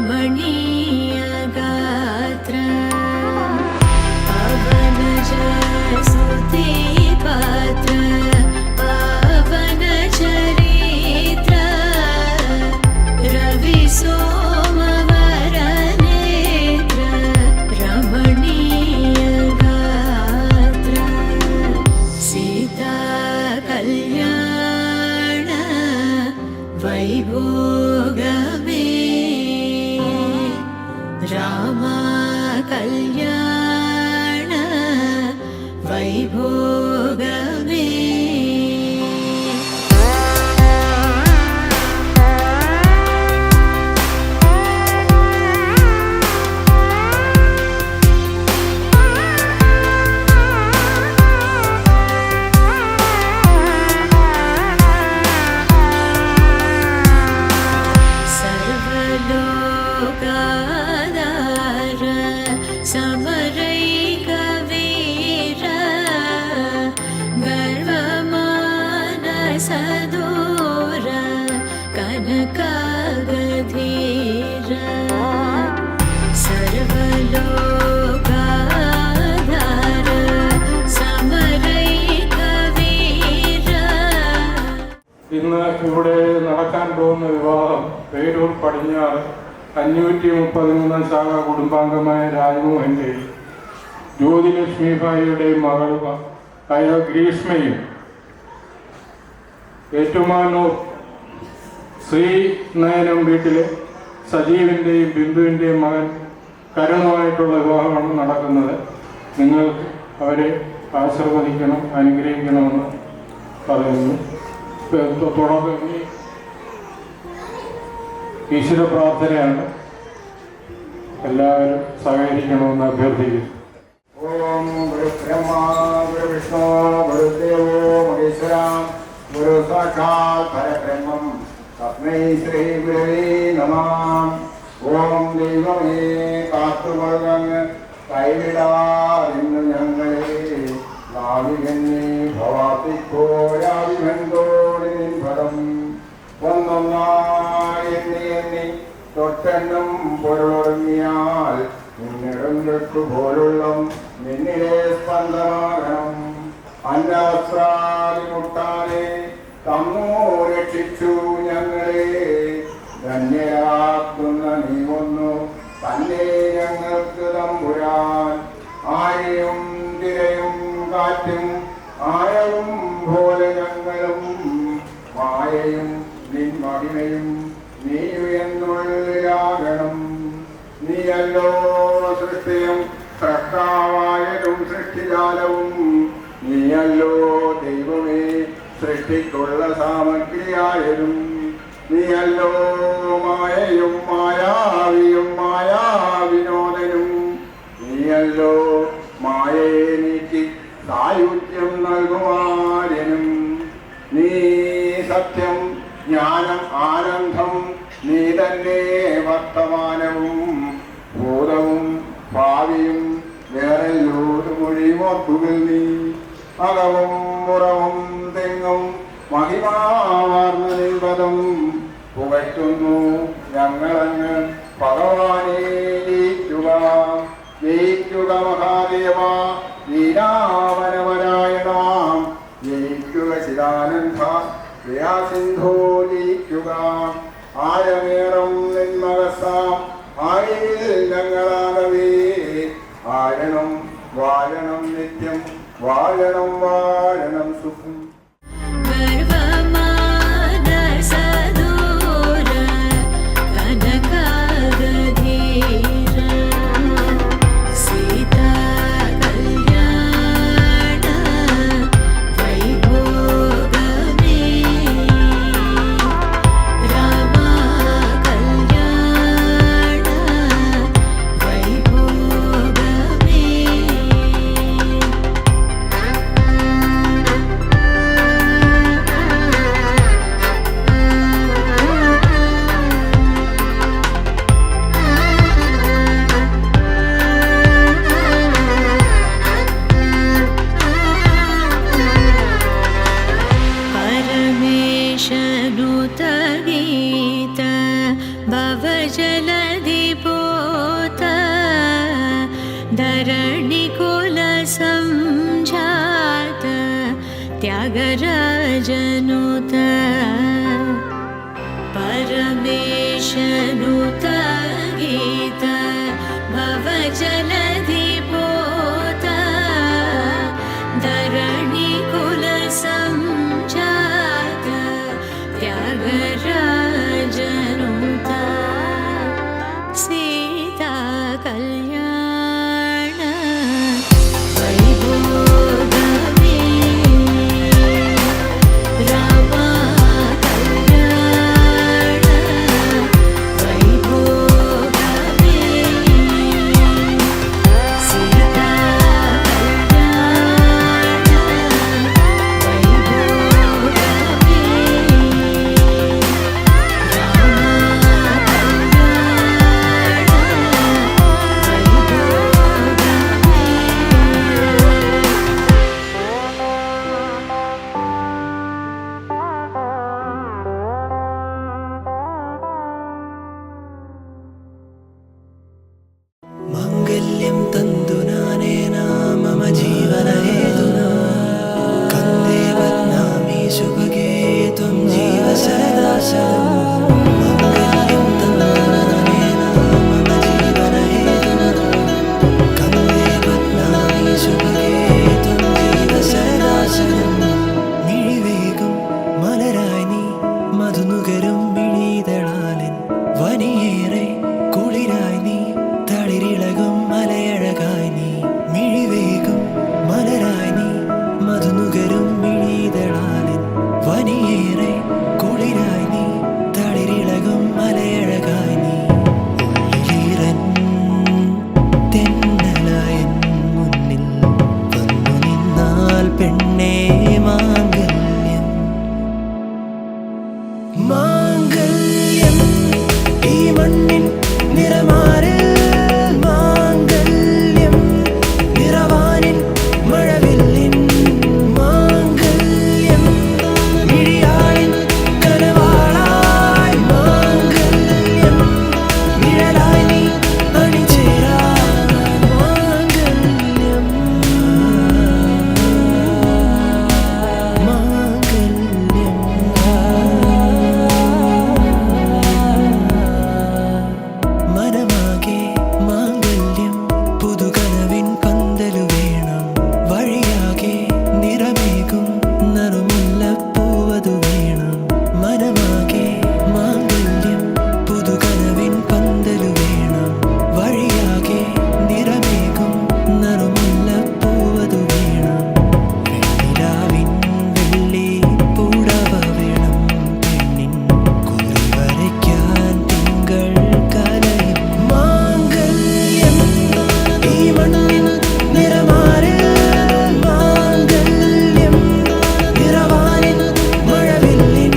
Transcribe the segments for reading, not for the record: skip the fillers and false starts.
रमणीय गात्र पवनज स्तुति पात्र पावन चरित्र रवि सोमवर नेत्र रमणीय गात्र सीता कल्याण वैभोगमे रामा कल्याण वैभोगमे सर्वलोकाधार समरैक वीर गर्वमानसदूर कनकागधीर सर्वलोकाधार समरैक वीर. ഇന്ന് ഇവിടെ നടക്കാൻ പോകുന്ന വിവാഹം പേരൂർ പടിഞ്ഞാറ് 533 ശാഖ കുടുംബാംഗമായ രാജമോഹൻ്റെയും ജ്യോതിലക്ഷ്മിഭായിയുടെയും മകളുമായ ഗ്രീഷ്മയും ഏറ്റുമാനൂർ ശ്രീനയനം വീട്ടിലെ സജീവിൻ്റെയും ബിന്ദുവിൻ്റെയും മകൻ കരുണുമായിട്ടുള്ള വിവാഹമാണ് നടക്കുന്നത്. നിങ്ങൾ അവരെ ആശീർവദിക്കണം, അനുഗ്രഹിക്കണമെന്ന് പറയുന്നു. തുടർന്ന് ഈശ്വര പ്രാർത്ഥനയാണ്. എല്ലാവരും സഹകരിക്കണമെന്ന് അഭ്യർത്ഥിക്കുന്നു. ഓം ഗുരു ബ്രഹ്മ ഗുരു വിഷ്ണു ഗുരുദേവോ മഹേശ്വര ഗുരു സാക്ഷാൽ പരബ്രഹ്മം തസ്മൈ ശ്രീ ഗുരവേ നമഃ. ഓം ദൈവമേ കാത്തുകൊള്ളങ്ങ് കൈവിടാതിന്നു ഞങ്ങളെ നാവികന്നി ഭവാത്തിക്കോരാവിഭന്തോടി ഫലം ഒന്നൊന്നായി എണ്ണി തൊട്ടെണ്ണും പൊരുളൊടുങ്ങിയാൽ നിന്നിടങ്ങൾക്ക് പോലുള്ള നിന്നിലെ സ്പന്ദമാകണം. അന്യാസ്ത്രാദി മുട്ടാതെ തമ്മോ രക്ഷിച്ചു ഞങ്ങളെ ധന്യരാക്കുന്ന നീ ഒന്നു തന്നെ ഞങ്ങൾക്ക് തമ്പുരാൻ. ആരെയും തിരയും കാറ്റും ആയവും പോലെ ഞങ്ങളും മായയും നിൻ മഹിമയും നീയുയെന്നുള്ളിലാകണം. നീയല്ലോ സൃഷ്ടിയും സ്രഷ്ടാവായതും സൃഷ്ടിജാലവും നീയല്ലോ ദൈവമേ സൃഷ്ടിക്കുള്ള സാമഗ്രിയായതും. നീയല്ലോ മായയും മായാവിയും മായാവിനോദനും. നീയല്ലോ മായയെ നീക്കി സായുജ്യം നൽകുവാനും. നീ സത്യം ജ്ഞാനം ആനന്ദം നീ തന്നെ വർത്തമാനവും ഭൂതവും ഭാവിയും വേറെല്ലോരു മൊഴിമൊത്തുകൾ നീ. അകവും പുറവും തെങ്ങും മഹിമാവാർന്ന നിൽപദം പുകഴ്ത്തുന്നു ഞങ്ങളങ്ങ് ഭഗവാനെ ജയിക്കുക ജയിക്കുക മഹാദേവ നീരാവനവനായണാം ജയിക്കുക ചിദാനന്ദ ദയാസിന്ധോ ജയിക്കുക. ആഴമേറും നിന്മകസാം ആഴിയിൽ ഞങ്ങളാകവേ ആഴണം വാഴണം നിത്യം വാഴണം വാഴണം സുഖം. गीत भवजलधि रमेशनुत गीत भवजलधिपोत धरणिकुलसञ्जात त्यागराजनुत सीता कल्याण वैभोगमे रामा कल्याण वैभोगमे सीता कल्याण वैभोगमे माङ्गल्यं तन्तुनानेन मम जीवनहेतुना कन्दे बध्नामि सुभगे त्वं जीव सरदा शरम् माङ्गल्यं तन्तुनानेन मम जीवनहेतुना कन्दे बध्नामि सुभगे त्वं जीव सरदा शरम् मिഴിവേകും മലരായി നീ മധുനുകരും മിഴിതളാലിൻ വനിയേറെ കുളിരായി നീ തളിരിളകും മലയഴകായി നീ മിഴിവേകും മലരായി നീ മധുനുകരും മിഴിതളാലിൻ വനിയേറെ കുളിരായി നീ തളിരിളകും മലയഴകായി നീ ഉള്ളിലീറൻ തെന്നലായൻ മുന്നിൽ വന്നു നിന്നാൽ പെണ്ണേ മാംഗല്യം മാംഗല്യം ഈ മണ്ണിൻ നിറമാറിൽ മാംഗല്യം നിറവാനിൻ മഴവില്ലിൻ മാംഗല്യം മിഴിയാളിൻ കനവാളായി മാംഗല്യം നിഴലായി നീ അണിചേരാൻ മാംഗല്യം മനമാകെ മാംഗല്യം പുതുകനവിൻ പന്തലു വേണം വഴിയാകെ നിറമേകും നറുമുല്ലപ്പൂവതു വേണം മനമാകെ മാംഗല്യം പുതുകനവിൻ പന്തലു വേണം വഴിയാകെ നിറമേകും നറുമുല്ലപ്പൂവതു വേണം വെണ്ണിലാവിൻ വെള്ളി പൂടവ വേണം പെണ്ണിൻ കുറി വരയ്ക്കാൻ തിങ്കൾ കലയും മാംഗല്യം ഈ മണ്ണിൻ നിറമാറിൽ മാംഗല്യം നിറവാനിൻ മഴവില്ലിൻ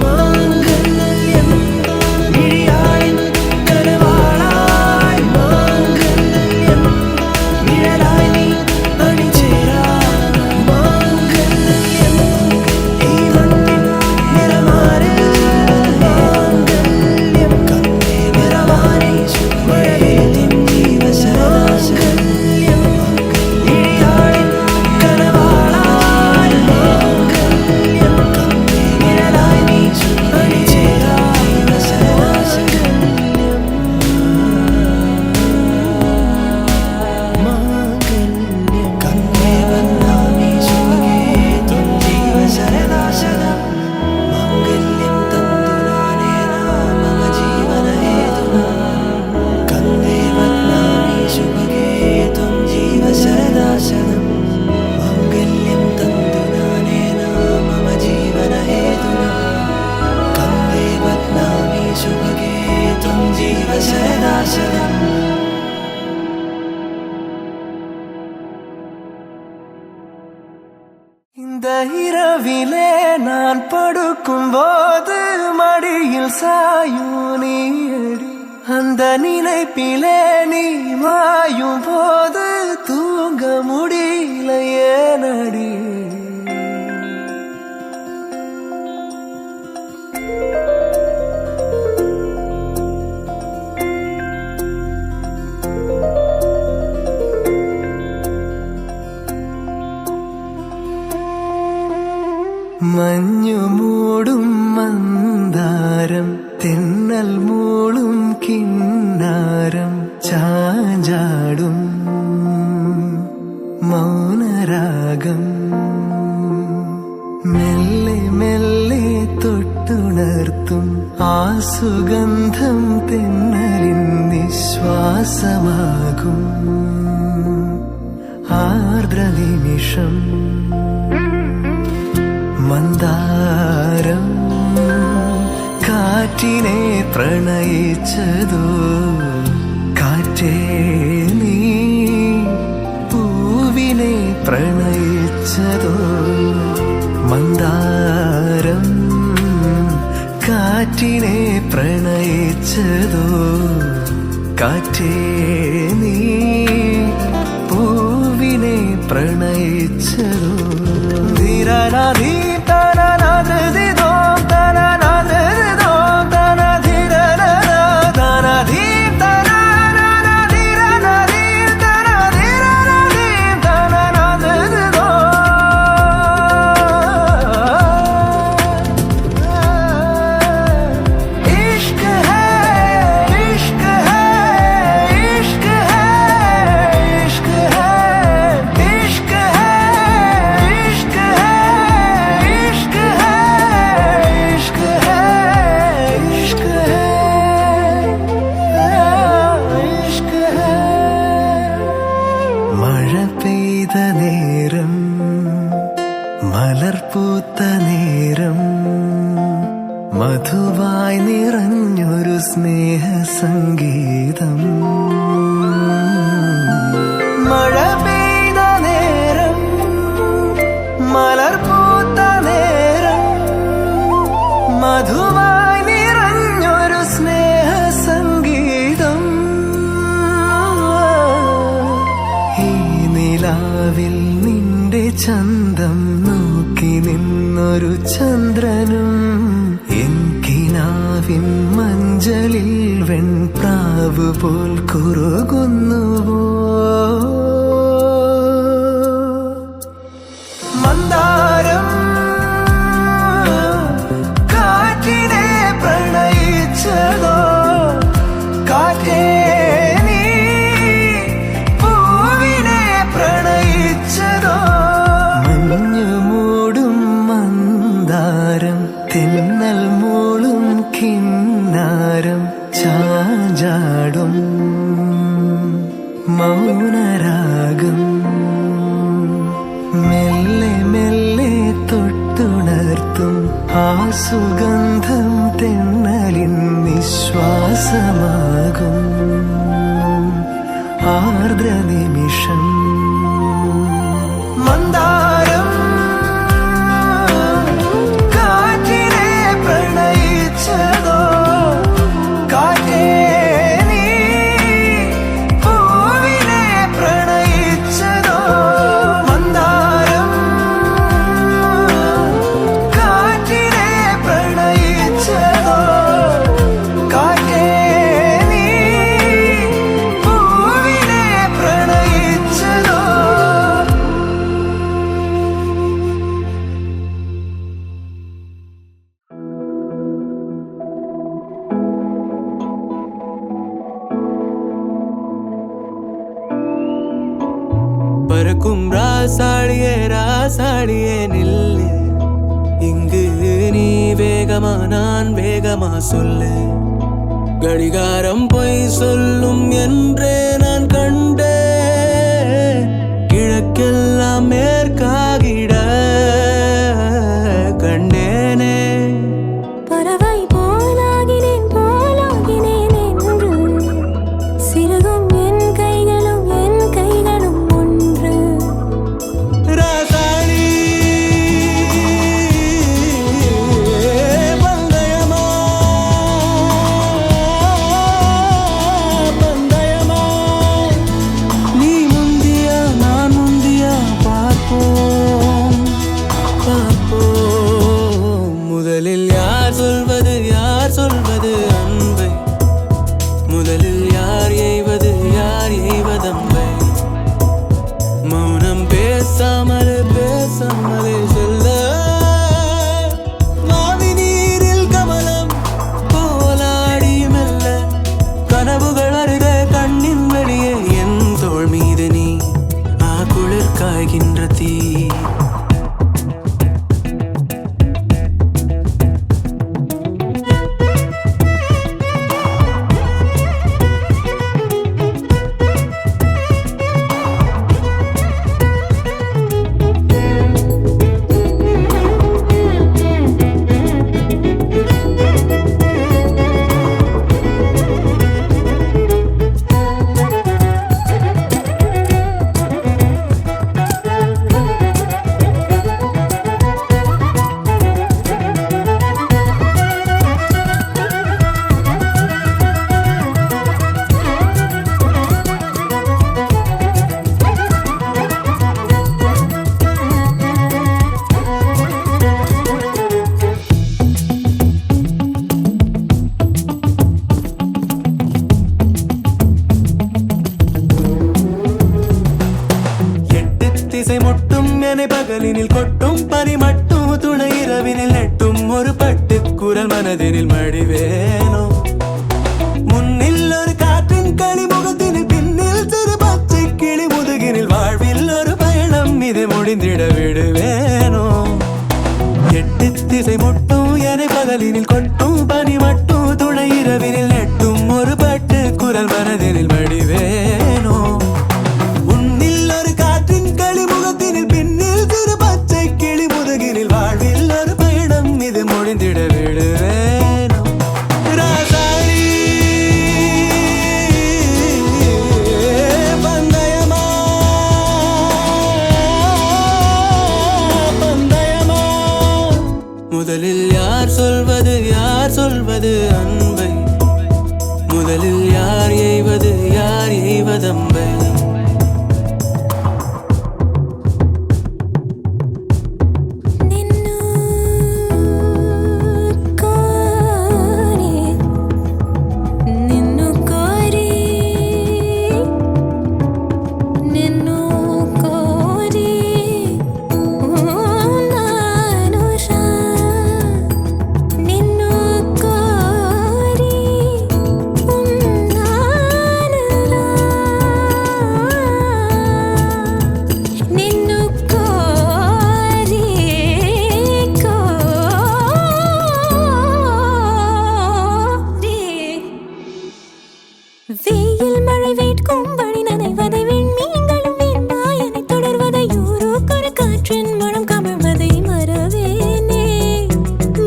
മാംഗല്യം മിഴിയാളിൻ കനവാളായി മാംഗല്യം നിഴലായി നീ അണിചേരാൻ മാംഗല്യം ഈ മണ്ണിൻ നിറമാറിൽ മാംഗല്യം കണ്ടേ നിറവാനി മഴവില്ലിൻ ജീവസരാശല്യം മിഴിയാളിൻ കനവാളായി മാംഗല്യം കണ്ടേ നിഴലായി നീ അണിചേരാൻ ജീവസരാശല്യം മാംഗല്യം കണ്ടേ ബധ്നാമി സുഭഗേ ത്വം ജീവ സരദാ സദാ മാംഗല്യം തന്തുനാനേന മമ ജീവനഹേതുനാ കन्दे बध्नामि सुभगे त्वं जीव सरदा शरम् माङ्गल्यं तन्तुनानेन मम जीवनहेतुना कन्दे बध्नामि सुभगे त्वं जीव सरदा शरम् இந்த இரவிலே நான் படுக்கும்போது மடியில் சாயும் நீயடி அந்த நினைப்பிலே நீ மாயும் போது தூங்க முடியல ஏனடி മഞ്ഞു മൂടും മന്ദാരം തെന്നൽ മൂളും കിന്നാരം ചാഞ്ചാടും മൗനരാഗം മെല്ലെ മെല്ലെ തൊട്ടുണർത്തും ആ സുഗന്ധം തെന്നലിൻ നിശ്വാസമാകും ആർദ്രനിമിഷം മന്ദാരം കാറ്റിനെ പ്രണയിച്ചതോ കാറ്റേ നീ പൂവിനെ പ്രണയിച്ചതോ മന്ദാരം കാറ്റിനെ പ്രണയിച്ചതോ കാറ്റേ നീ പൂവിനെ പ്രണയിച്ചതോ ധീരനാധീ തനനാധൃതിദോ തനനാധൃതിദോ തനധീരനാ തനധീ തനനാധീരനാധീ തനധീരനാധീ തനനാധൃതിദോ इश्क है इश्क है इश्क है इश्क है इश्क है इश्क है इश्क है इश्क है इश्क है इश्क है മഴ പെയ്ത നേരം മലർപൂത്ത നേരം മധുവായി നിറഞ്ഞൊരു സ്നേഹസംഗീതം മഴ പെയ്ത നേരം മലർപൂത്ത നേരം മധുവായി നിറഞ്ഞൊരു സ്നേഹസംഗീതം ഈ നിലാവിൽ നിന്റെ ചന്തം നോക്കി നിന്നൊരു ചന്ദ്രനും എൻ കിനാവിൻ മഞ്ചലിൽ വെൺപ്രാവ് പോൽ കുറുകുന്നുവോ മന്ദാരം കാറ്റിനെ പ്രണയിച്ചതോ കാറ്റേ നീ പൂവിനെ പ്രണയിച്ചതോ മഞ്ഞു മൂടും മന്ദാരം തെന്നൽ മൂളും കിന്നാരം ചാഞ്ചാടും മൗനരാഗം മെല്ലെ മെല്ലെ തൊട്ടുണർത്തും ആ സുഗന്ധം തെന്നലിൻ നിശ്വാസമാകും ആർദ്രനിമിഷം മന്ദാരം കാറ്റിനെ പ്രണയിച്ചതോ കാറ്റേ നീ പൂവിനെ പ്രണയിച്ചതോ മന്ദാരം കാറ്റിനെ പ്രണയിച്ചതോ കാറ്റേ നീ പൂവിനെ പ്രണയിച്ചതോ பறக்கும் ராசாடியே நில்லு இங்கு நீ வேகமா நான் வேகமா சொல்லு கடிகாரம் பொய் சொல்லும் என்றே நான் கண்டேன் கிழக்கெல்லாம் மேற்காகிட கண்டேனே பறவை போலாகினேன் என்று சிறுகும் என் கைகளும் ஒன்று ராசாடி பந்தயமா பந்தயமா நீ முந்தியா நான் முந்தியா பார்ப்போம் പകലിനിൽ കൊട്ടും പനിമട്ടും തുണയിരവിനിൽ നെട്ടും ഒരു പട്ടുക്കുരൽ മനതിനിൽ മടിവേനോ മുന്നിൽ ഒരു കാറ്റിൻ കളിമുഖത്തിനിൽ പിന്നിൽ ചെറു പച്ചക്കിളി മുതുകിനിൽ வாழ்வில் ഒരു பயணம் ഇത് முடிந்திட விடுவேனோ எட்டு திசை முட்டும் என பகலினில் கொட்டும் பனிமட்டும் துணையிரவினில் நெட்டும் ஒரு பட்டு குரல் மனதினில் மடிவேனோ முன்னில் ஒரு காற்றின் களிமுகத்தினில் பின்னில் சிறு பச்சை கிளி முதுகினில் வாழ்வில் ஒரு பயணம் இது முடிந்திட விடுவேனோ ராசாளி பந்தயமா பந்தயமா முதலில் யார் சொல்வது அன்பை முதலில் யார் எய்வதம்பை வெயில் மழை வேட்கும் வழி நனைவதை விண்மீன்களும் வீண்மாயனை தொடர்வதை ஊரோக்கொரு காற்றின் மனம் கமழ்வதை மறவேனே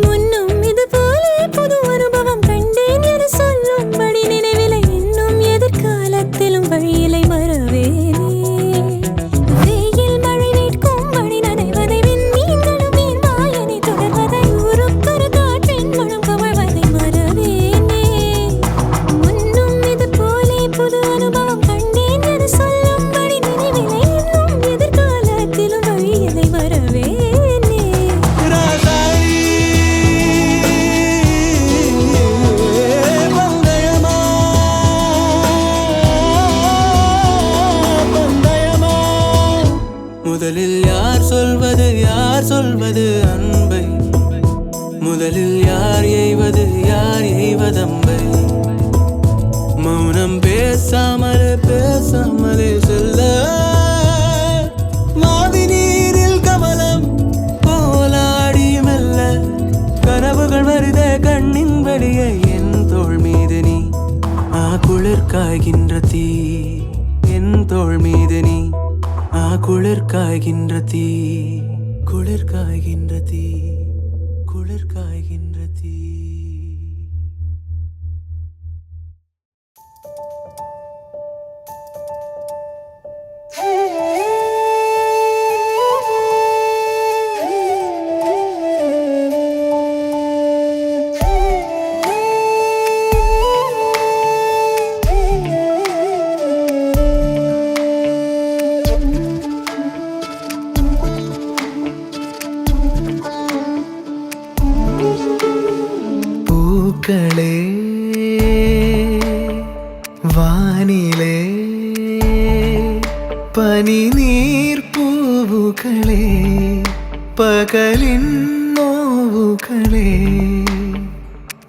முன்னும் இது போலே புது அனுபவம் கண்டேன் என சொல்லும்படி நினைவிலை இன்னும் எதிர்காலத்திலும் வழியிலை மறவேனே வெயில் மழை வேட்கும் வழி நனைவதை விண்மீன்களும் வீண்மாயனை தொடர்வதை ஊரோக்கொரு காற்றின் மனம் கமழ்வதை மறவேனே புது அனுபவம் கண்டேன் என சொல்லும்படி நினைவிலை இன்னும் எதிர்காலத்திலும் வழியிலை மறவேனே ராசாளி பந்தயமா பந்தயமா முதலில் யார் சொல்வது அன்பை முதலில் யார் எய்வதம்பை மௌனம் பேசாமலே செல்ல மாவி நீரில் கமலம் போலாடி மெல்ல கனவுகள் வருத கண்ணின் வழியை என் தோள் மீது நீ குளிர் காய்கின்ற தீ என் தோள் மீது நீ குளிர் காய்கின்ற தீ குளிர் காய்கின்ற தீ குளிர் காய்கின்ற தீ பூக்களே வானிலே பனி நீர் பூவுகளே പകലിൻ നോവുകളെ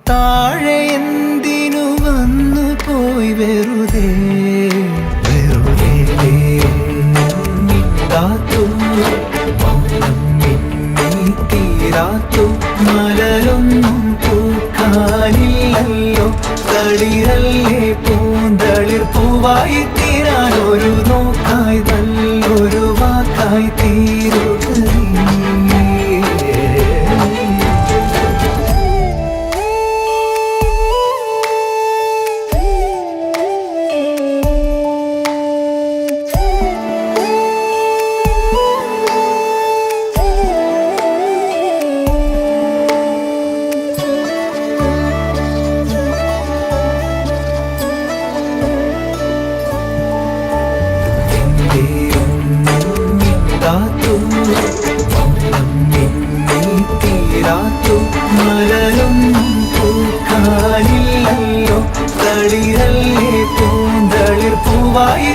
താഴെ എന്തിനു വന്നു പോയി വെറുതെ വെറുതെ മിണ്ടാത്തു മൗനം മിന്നി തീരാത്തു മലരൊന്നും പൂക്കാനില്ലല്ലോ തളിരല്ലേ പൂന്തളിർ പൂവായി തീരാൻ ഒരു നോക്കായി നല്ലൊരു വാക്കായി തീരുക മലരൊന്നും പൂക്കാനില്ലല്ലോ തളിരല്ലേ പൂന്തളിർ പൂവായി